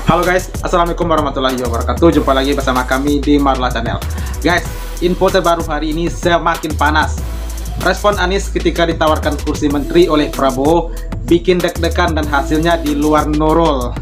Halo guys, assalamualaikum warahmatullahi wabarakatuh. Jumpa lagi bersama kami di Marla Channel. Guys, info terbaru hari ini semakin panas. Respon Anies ketika ditawarkan kursi menteri oleh Prabowo bikin deg-degan dan hasilnya di luar nurul.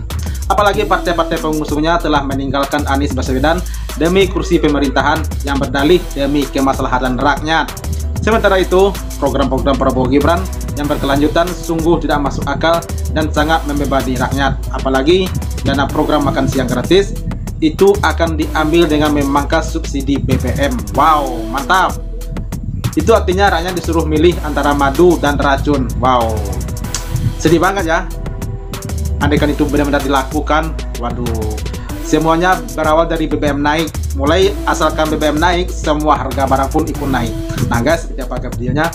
Apalagi partai-partai pengusungnya telah meninggalkan Anies Baswedan demi kursi pemerintahan yang berdalih demi kemaslahatan rakyat. Sementara itu, program-program Prabowo Gibran yang berkelanjutan sungguh tidak masuk akal dan sangat membebani rakyat. Apalagi dana program makan siang gratis itu akan diambil dengan memangkas subsidi BBM. Wow, mantap. Itu artinya rakyat disuruh milih antara madu dan racun. Wow, sedih banget ya. Andaikan itu benar-benar dilakukan, waduh. Semuanya berawal dari BBM naik. Mulai asalkan BBM naik, semua harga barang pun ikut naik. Nah guys, seperti apa videonya?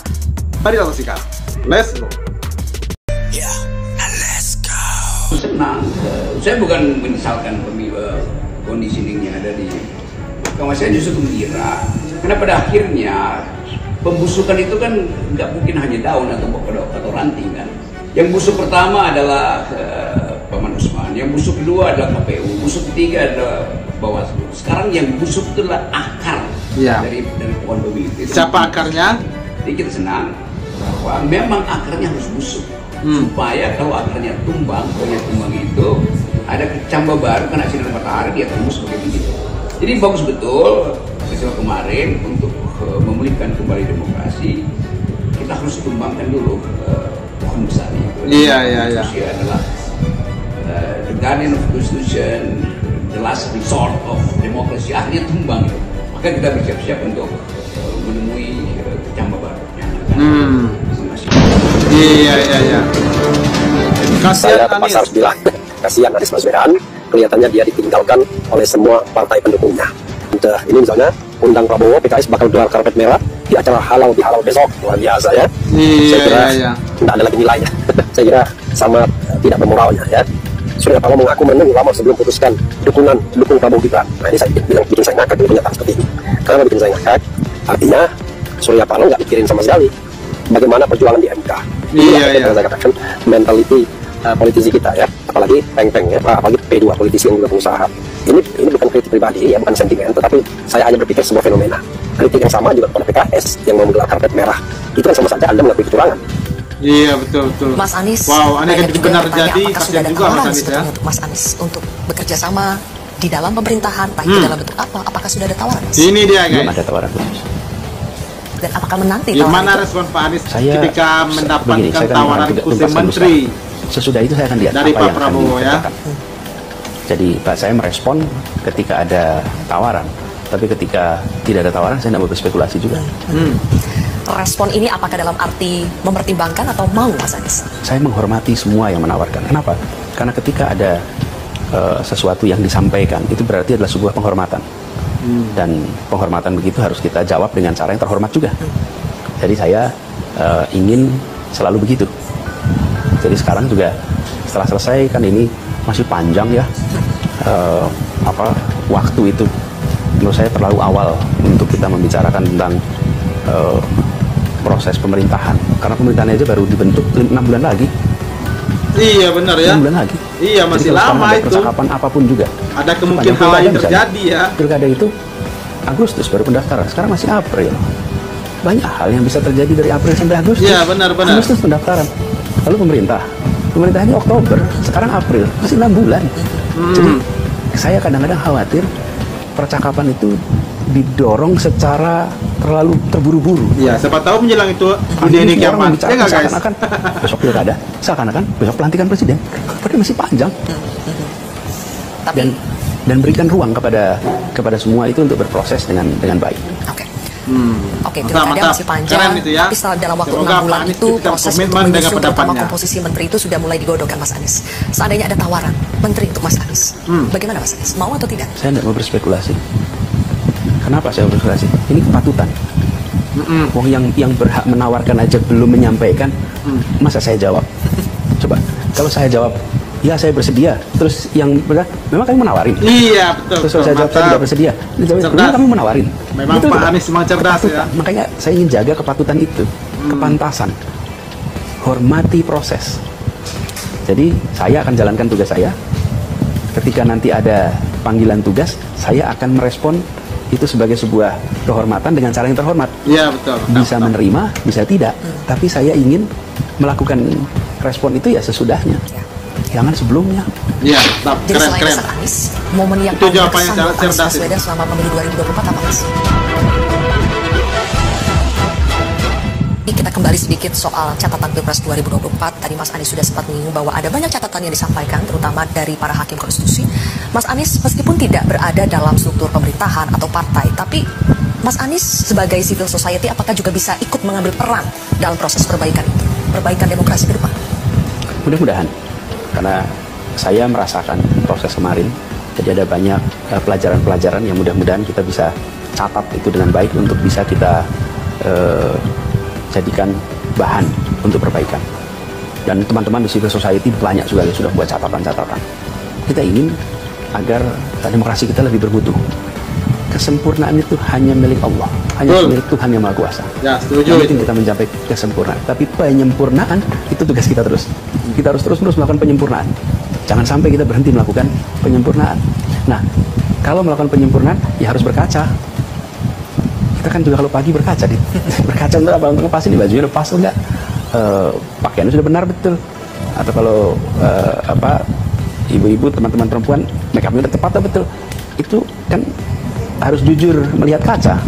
Mari kita saksikan. Let's go. Ya, let's go. Senang. Saya bukan menyesalkan kondisi yang ada di kawasan. Saya justru gembira. Karena pada akhirnya pembusukan itu kan nggak mungkin hanya daun atau pokok atau ranting kan. Yang busuk pertama adalah Paman Usman, yang busuk kedua adalah KPU, busuk ketiga adalah Bawaslu. Sekarang yang busuk itu adalah akar dari pohon pemilu itu. Siapa akarnya? Jadi kita senang bahwa memang akarnya harus busuk supaya kalau akarnya tumbang, pohonnya tumbang itu ada kecambah baru kena sinar matahari dia tumbuh sebagai bibit. Jadi bagus betul peristiwa kemarin untuk memulihkan kembali demokrasi. Kita harus tumbangkan dulu pohon besar itu. Iya. Itu adalah the guardian of constitution, the last resort of democracy, akhirnya tumbang itu. Maka kita bersiap-siap untuk menemui kecambah baru. Iya. Saya terpaksa harus bilang, kasihan Anies Baswedan, kelihatannya dia ditinggalkan oleh semua partai pendukungnya. Ini misalnya undang Prabowo, PKS bakal gelar karpet merah di acara halal besok, luar biasa ya. Saya kira tidak ada lagi nilainya. Saya kira sama tidak bermoralnya ya. Surya Paloh mengaku menunggu lama sebelum putuskan dukung Prabowo Gibran. Nah ini saya bikin saya ngakak dengan pernyataan seperti ini. Kenapa bikin saya ngakak? Artinya Surya Paloh nggak mikirin sama sekali bagaimana perjuangan di MK. Iya. Saya katakan mentality politisi kita ya, apalagi peng-peng ya, apalagi P2 politisi yang juga pengusaha. Ini bukan kritik pribadi ya, bukan sentimen, tetapi saya hanya berpikir sebuah fenomena. Kritik yang sama juga kepada PKS yang mau menggelar karpet merah. Itu kan sama saja Anda mengakui kecurangan. Iya betul. Mas Anies, wow, Anda kan benar jadi apakah sudah ada juga tawaran Mas Anies ya? untuk Mas Anies untuk bekerja sama di dalam pemerintahan, baik dalam bentuk apa? Apakah sudah ada tawaran, Mas? Ini dia guys. Belum ada tawaran khusus. Dan apakah menanti Gimana tawaran respon Pak Anies saya, ketika mendapatkan saya tawaran kursi menteri? Sesudah itu saya akan lihat dari apa Pak yang Prabowo akan ya. Jadi Pak, saya merespon ketika ada tawaran, tapi ketika tidak ada tawaran saya tidak mau berspekulasi juga. Respon ini apakah dalam arti mempertimbangkan atau mau, Mas Anies? Saya menghormati semua yang menawarkan. Kenapa? Karena ketika ada sesuatu yang disampaikan itu berarti adalah sebuah penghormatan. Dan penghormatan begitu harus kita jawab dengan cara yang terhormat juga. Jadi saya ingin selalu begitu. Jadi sekarang juga setelah selesai kan ini masih panjang ya, waktu itu menurut saya terlalu awal untuk kita membicarakan tentang proses pemerintahan, karena pemerintahan aja baru dibentuk 6 bulan lagi. Iya benar ya. 6 bulan lagi. Iya masih lama itu. Percakapan apapun juga. Ada kemungkinan hal lain terjadi ya. Pilkada itu Agustus baru pendaftaran. Sekarang masih April. Banyak hal yang bisa terjadi dari April sampai Agustus. Iya benar. Agustus pendaftaran. Lalu pemerintah ini Oktober. Sekarang April. Masih 6 bulan. Jadi saya kadang-kadang khawatir percakapan itu didorong secara terlalu terburu-buru. Iya, siapa tahu menjelang itu ini kiamat. Ya nggak guys? Seakan-akan besok pilkada, seakan-akan besok pelantikan presiden. Padahal masih panjang. Dan berikan ruang kepada semua itu untuk berproses dengan baik. Oke, pilkada masih panjang, itu ya. tapi setelah dalam waktu Semoga 6 bulan itu proses untuk menyusun terutama komposisi menteri itu sudah mulai digodokkan, Mas Anies. Seandainya ada tawaran menteri untuk Mas Anies, bagaimana Mas Anies? Mau atau tidak? Saya tidak mau berspekulasi. Kenapa saya berspekulasi? Ini kepatutan. Wong yang berhak menawarkan aja belum menyampaikan, masa saya jawab? Coba, kalau saya jawab, ya saya bersedia. Terus yang benar, memang kamu menawarin. Iya betul. Terus saya jawab saya tidak bersedia. Memang kamu menawarin. Memang itu Pak Anies memang cerdas ya. Makanya saya ingin jaga kepatutan itu, kepantasan, hormati proses. Jadi saya akan jalankan tugas saya. ketika nanti ada panggilan tugas, saya akan merespon itu sebagai sebuah kehormatan dengan cara yang terhormat. Iya, betul. Bisa menerima, bisa tidak. Tapi saya ingin melakukan respon itu ya sesudahnya. Jangan sebelumnya. Iya, tetap Jadi selain keren. Mas Anies, momen yang Itu paling jawabannya berkesan buat Anies cerdas itu. Baswedan selama pemilu 2024 apa, Mas? Kita kembali sedikit soal catatan Pilpres 2024. Tadi Mas Anies sudah sempat menyinggung bahwa ada banyak catatan yang disampaikan, terutama dari para hakim konstitusi. Mas Anies meskipun tidak berada dalam struktur pemerintahan atau partai, tapi Mas Anies sebagai civil society apakah juga bisa ikut mengambil peran dalam proses perbaikan itu, perbaikan demokrasi ke depan? Mudah-mudahan, karena saya merasakan proses kemarin, jadi ada banyak pelajaran-pelajaran yang mudah-mudahan kita bisa catat itu dengan baik untuk bisa kita jadikan bahan untuk perbaikan. Dan teman-teman di civil society banyak juga yang sudah buat catatan-catatan. Kita ingin agar demokrasi kita lebih bermutu. Kesempurnaan itu hanya milik Allah, hanya milik Tuhan yang Maha Kuasa. Ya, setuju. Yang penting kita mencapai kesempurnaan. Tapi penyempurnaan itu tugas kita terus. Kita harus terus-menerus melakukan penyempurnaan. Jangan sampai kita berhenti melakukan penyempurnaan. Nah, kalau melakukan penyempurnaan, ya harus berkaca. Kita kan juga kalau pagi berkaca, berkaca untuk apa? Untuk ngepasin di bajunya lepas enggak, pakaiannya sudah benar betul. Atau kalau ibu-ibu, teman-teman perempuan, make upnya udah tepat betul. Itu kan harus jujur melihat kaca.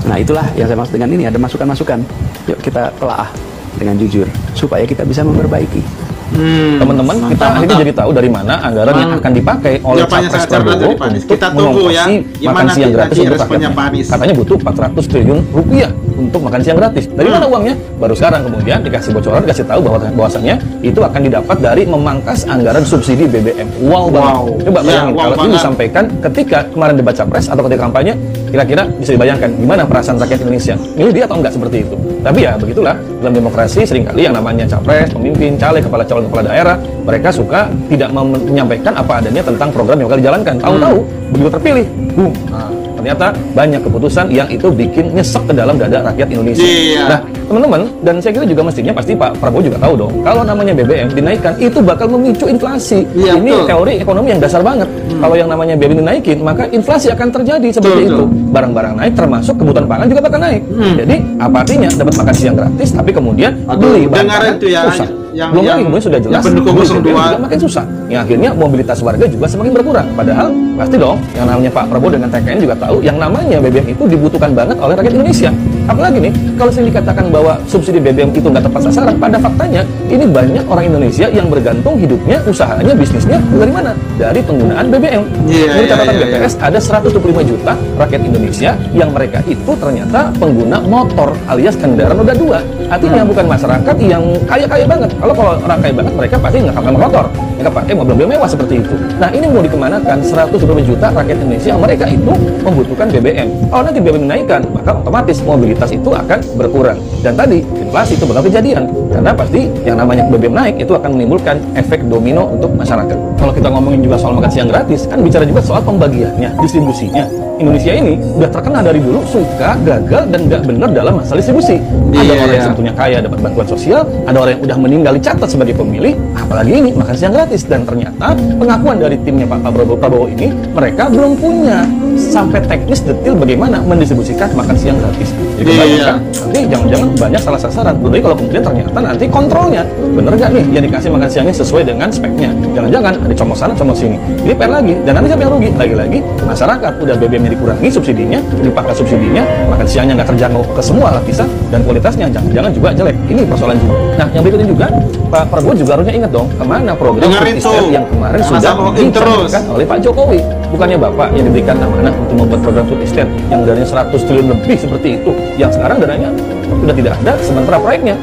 Nah, itulah yang saya maksud dengan ini, ada masukan-masukan. Yuk kita telaah dengan jujur supaya kita bisa memperbaiki. Teman-teman, kita akhirnya jadi tahu dari mana anggaran yang akan dipakai oleh Capres Prabowo untuk kita tunggu ya, mengongkosi makan siang gratis untuk rakyatnya. Katanya butuh 400 triliun rupiah untuk makan siang gratis. Dari mana uangnya? Baru sekarang kemudian dikasih bocoran, dikasih tahu bahwasannya itu akan didapat dari memangkas anggaran subsidi BBM. Wow banget. Coba bayangin kalau ini disampaikan ketika kemarin debat Capres atau ketika kampanye, kira-kira bisa dibayangkan gimana perasaan rakyat Indonesia. Milih dia atau enggak seperti itu. Tapi ya begitulah, dalam demokrasi seringkali yang namanya capres, pemimpin, caleg, calon kepala daerah, mereka suka tidak menyampaikan apa adanya tentang program yang akan dijalankan. Tahu-tahu begitu terpilih, boom. Nah, ternyata banyak keputusan yang itu bikin nyesek ke dalam dada rakyat Indonesia. Nah, teman-teman, dan saya kira juga mestinya pasti Pak Prabowo juga tahu dong, kalau namanya BBM dinaikkan itu bakal memicu inflasi. Ini teori ekonomi yang dasar banget. Kalau yang namanya BBM dinaikin, maka inflasi akan terjadi seperti itu. Barang-barang naik, termasuk kebutuhan pangan juga bakal naik. Jadi apa artinya dapat makan siang gratis, tapi kemudian beli bahan pangan susah. Belum lagi kemudian sudah jelas pendukung juga makin susah. Yang akhirnya mobilitas warga juga semakin berkurang. Padahal pasti dong yang namanya Pak Prabowo dengan TKN juga tahu yang namanya BBM itu dibutuhkan banget oleh rakyat Indonesia. Apalagi nih, kalau sering dikatakan bahwa subsidi BBM itu nggak tepat sasaran, pada faktanya ini banyak orang Indonesia yang bergantung hidupnya, usahanya, bisnisnya dari mana? Dari penggunaan BBM. Menurut catatan BPS ada 125 juta rakyat Indonesia yang mereka itu ternyata pengguna motor alias kendaraan roda 2. Artinya bukan masyarakat yang kaya-kaya banget. Kalau orang kaya banget mereka pasti nggak pakai motor, nggak pakai mobil mewah seperti itu. Nah, ini mau dikemanakan 125 juta rakyat Indonesia yang mereka itu membutuhkan BBM. Kalau nanti BBM dinaikkan, maka otomatis mobilitas itu akan berkurang. Dan tadi inflasi itu bakal kejadian karena pasti yang namanya BBM naik itu akan menimbulkan efek domino untuk masyarakat. Kalau kita ngomongin juga soal makan siang gratis, kan bicara juga soal pembagiannya, distribusinya. Indonesia ini udah terkenal dari dulu suka, gagal, dan nggak benar dalam masalah distribusi. Ada orang yang sebetulnya kaya dapat bantuan sosial, ada orang yang udah meninggal dicatat sebagai pemilih, apalagi ini makan siang gratis. Dan ternyata pengakuan dari timnya Pak Prabowo ini, mereka belum punya sampai teknis detail bagaimana mendistribusikan makan siang gratis. Jadi kebanyakan nanti jangan-jangan banyak salah sasaran. Belum lagi kalau kemudian ternyata nanti kontrolnya bener nggak nih yang dikasih makan siangnya sesuai dengan speknya. Jangan-jangan ada comot sana comot sini. Jadi PR lagi. Dan nanti siapa yang rugi? Lagi-lagi masyarakat. Udah BBM dikurangi subsidinya, dipangkas subsidinya, makan siangnya nggak terjangkau ke semua lapisan, dan kualitasnya jangan-jangan juga jelek. Ini persoalan juga. Nah, yang berikutnya juga Pak Prabowo juga harusnya ingat dong kemana program food yang kemarin sudah dicanangkan oleh Pak Jokowi. Bukannya Bapak yang diberikan amanah untuk membuat program food estate yang dananya 100 triliun lebih seperti itu, yang sekarang dananya sudah tidak ada, sementara proyeknya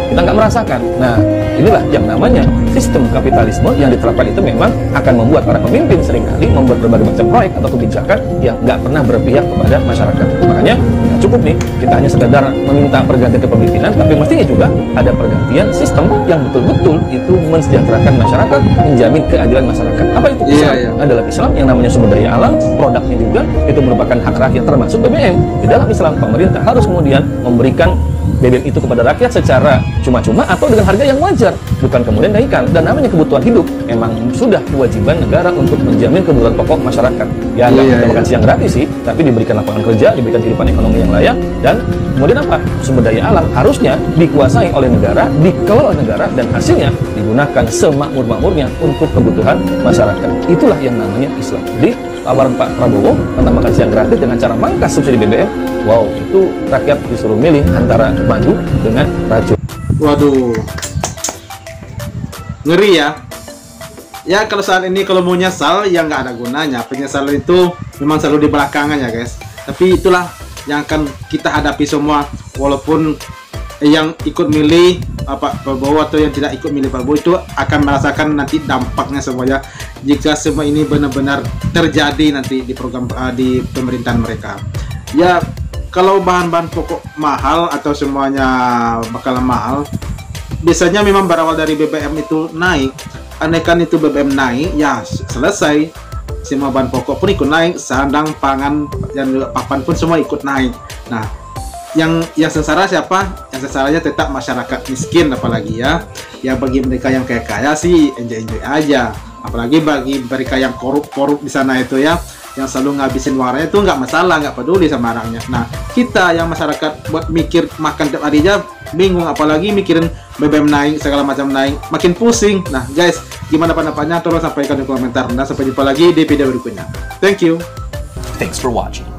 kita nggak merasakan. Nah, inilah yang namanya sistem kapitalisme yang diterapkan itu memang akan membuat para pemimpin seringkali membuat berbagai macam proyek atau kebijakan yang nggak pernah berpihak kepada masyarakat. Makanya nggak cukup nih kita hanya sekedar meminta pergantian kepemimpinan, tapi mestinya juga ada pergantian sistem yang betul-betul itu mensejahterakan masyarakat, menjamin keadilan masyarakat. Apa itu? Islam adalah Islam yang namanya sumber daya alam, produknya juga itu merupakan hak rakyat termasuk BBM. Di dalam Islam pemerintah harus kemudian memberikan BBM itu kepada rakyat secara cuma-cuma atau dengan harga yang wajar, bukan kemudian naikkan. Dan namanya kebutuhan hidup emang sudah kewajiban negara untuk menjamin kebutuhan pokok masyarakat. Ya nggak kita makan siang gratis sih, tapi diberikan lapangan kerja, diberikan kehidupan ekonomi yang layak, dan kemudian apa? Sumber daya alam harusnya dikuasai oleh negara, dikelola oleh negara, dan hasilnya digunakan semakmur-makmurnya untuk kebutuhan masyarakat. Itulah yang namanya Islam. Jadi tawaran Pak Prabowo tentang makan siang gratis dengan cara mangkas subsidi BBM, wow, itu rakyat disuruh milih antara madu dengan racun. Waduh, ngeri ya. Ya kalau saat ini kalau mau nyesal ya nggak ada gunanya. Penyesalan itu memang selalu di belakangan ya guys. Tapi itulah yang akan kita hadapi semua. Walaupun yang ikut milih Prabowo atau yang tidak ikut milih Prabowo itu akan merasakan nanti dampaknya semuanya jika semua ini benar-benar terjadi nanti di program di pemerintahan mereka. Ya kalau bahan-bahan pokok mahal atau semuanya bakalan mahal, biasanya memang berawal dari BBM itu naik. Andaikan itu BBM naik, ya selesai. Semua bahan pokok pun ikut naik, sandang, pangan, dan juga papan pun semua ikut naik. Nah, yang sengsara siapa? Yang sengsaranya tetap masyarakat miskin, apalagi ya. Ya bagi mereka yang kaya-kaya sih enjoy aja. Apalagi bagi mereka yang korup di sana itu ya, yang selalu ngabisin warnanya itu nggak masalah, nggak peduli sama orangnya. Nah, kita yang masyarakat buat mikir makan tiap hari aja bingung, apalagi mikirin BBM naik, segala macam naik, makin pusing. Nah guys, gimana pendapatnya? Tolong sampaikan di komentar. Dan sampai jumpa lagi di video berikutnya. Thank you. Thanks for watching.